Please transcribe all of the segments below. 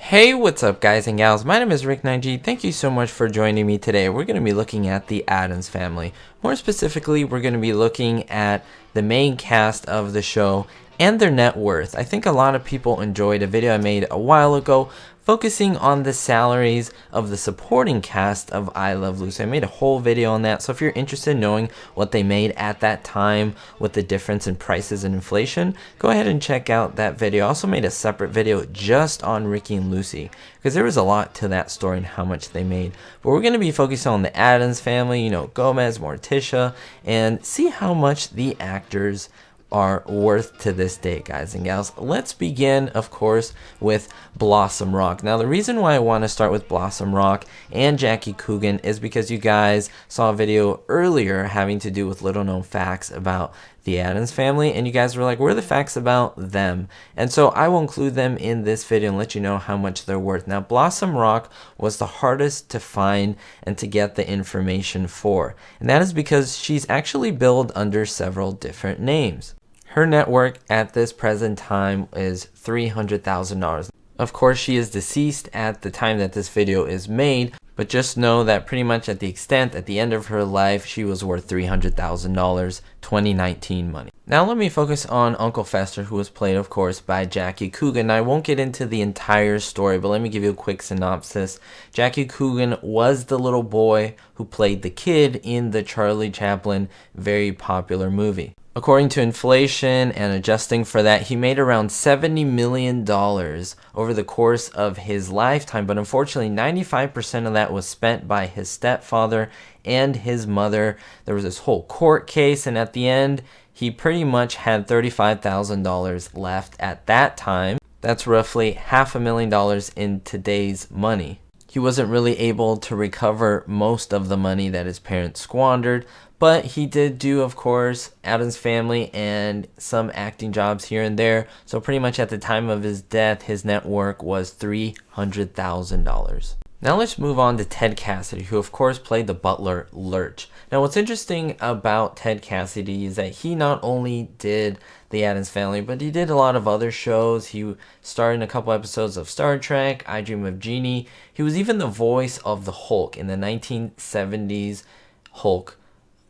Hey, what's up guys and gals? My name is Rick9G. Thank you so much for joining me today. We're going to be looking at the Addams Family. More specifically, we're going to be looking at the main cast of the show and their net worth. I think a lot of people enjoyed a video I made a while ago focusing on the salaries of the supporting cast of I Love Lucy. I made a whole video on that, so if you're interested in knowing what they made at that time with the difference in prices and inflation, go ahead and check out that video. I also made a separate video just on Ricky and Lucy because there was a lot to that story and how much they made. But we're going to be focusing on the Addams family, you know, Gomez, Morticia, and see how much the actors are worth to this day, guys and gals. Let's begin, of course, with Blossom Rock. Now, the reason why I want to start with Blossom Rock and Jackie Coogan is because you guys saw a video earlier having to do with little known facts about the Addams family, and you guys were like, where are the facts about them? And so I will include them in this video and let you know how much they're worth. Now, Blossom Rock was the hardest to find and to get the information for, and that is because she's actually billed under several different names. Her net worth at this present time is $300,000. Of course, she is deceased at the time that this video is made, but just know that pretty much at the end of her life, she was worth $300,000, 2019 money. Now let me focus on Uncle Fester, who was played, of course, by Jackie Coogan. I won't get into the entire story, but let me give you a quick synopsis. Jackie Coogan was the little boy who played the kid in the Charlie Chaplin very popular movie. According to inflation and adjusting for that, he made around $70 million over the course of his lifetime, but unfortunately 95% of that was spent by his stepfather and his mother. There was this whole court case, and at the end, he pretty much had $35,000 left at that time. That's roughly $500,000 in today's money. He wasn't really able to recover most of the money that his parents squandered, but he did do, of course, Addams Family and some acting jobs here and there. So pretty much at the time of his death, his net worth was $300,000. Now let's move on to Ted Cassidy, who of course played the butler Lurch. Now what's interesting about Ted Cassidy is that he not only did the Addams Family, but he did a lot of other shows. He starred in a couple episodes of Star Trek, I Dream of Jeannie. He was even the voice of the Hulk in the 1970s Hulk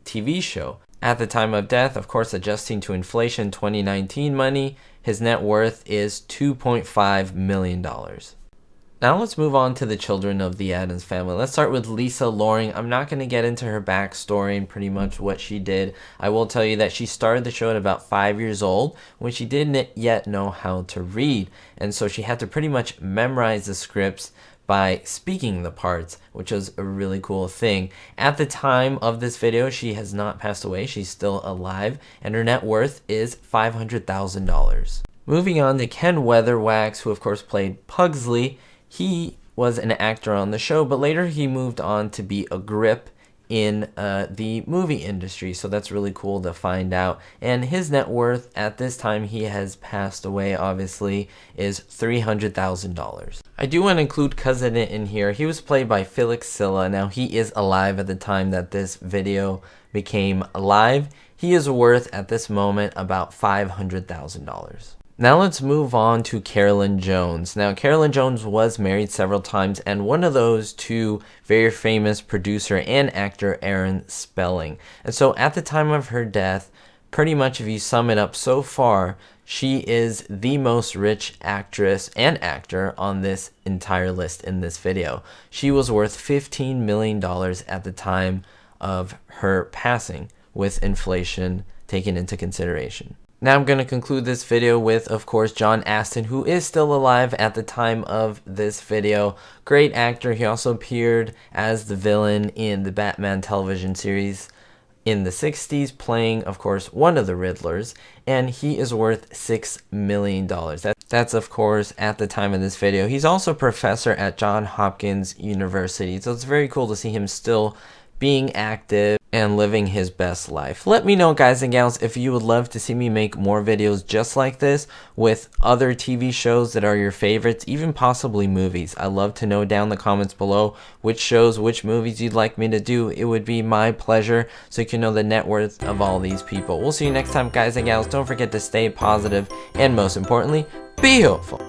TV show. At the time of death, of course, adjusting to inflation 2019 money, his net worth is $2.5 million. Now let's move on to the children of the Addams family. Let's start with Lisa Loring. I'm not going to get into her backstory and pretty much what she did. I will tell you that she started the show at about 5 years old when she didn't yet know how to read. And so she had to pretty much memorize the scripts by speaking the parts, which was a really cool thing. At the time of this video, she has not passed away. She's still alive, and her net worth is $500,000. Moving on to Ken Weatherwax, who of course played Pugsley. He was an actor on the show, but later he moved on to be a grip in the movie industry, so that's really cool to find out. And his net worth at this time, he has passed away obviously, is $300,000. I do want to include Cousin in here. He was played by Axilla. Now he is alive at the time that this video became live. He is worth at this moment about $500,000. Now let's move on to Carolyn Jones. Now Carolyn Jones was married several times, and one of those to very famous producer and actor Aaron Spelling. And so at the time of her death, pretty much if you sum it up so far, she is the most rich actress and actor on this entire list in this video. She was worth $15 million at the time of her passing, with inflation taken into consideration. Now I'm going to conclude this video with, of course, John Astin, who is still alive at the time of this video. Great actor. He also appeared as the villain in the Batman television series in the 60s, playing, of course, one of the Riddlers, and he is worth $6 million. That's, of course, at the time of this video. He's also a professor at Johns Hopkins University, so it's very cool to see him still being active and living his best life. Let me know, guys and gals, if you would love to see me make more videos just like this with other TV shows that are your favorites, even possibly movies. I'd love to know down in the comments below which shows, which movies you'd like me to do. It would be my pleasure, so you can know the net worth of all these people. We'll see you next time, guys and gals. Don't forget to stay positive and, most importantly, be hopeful.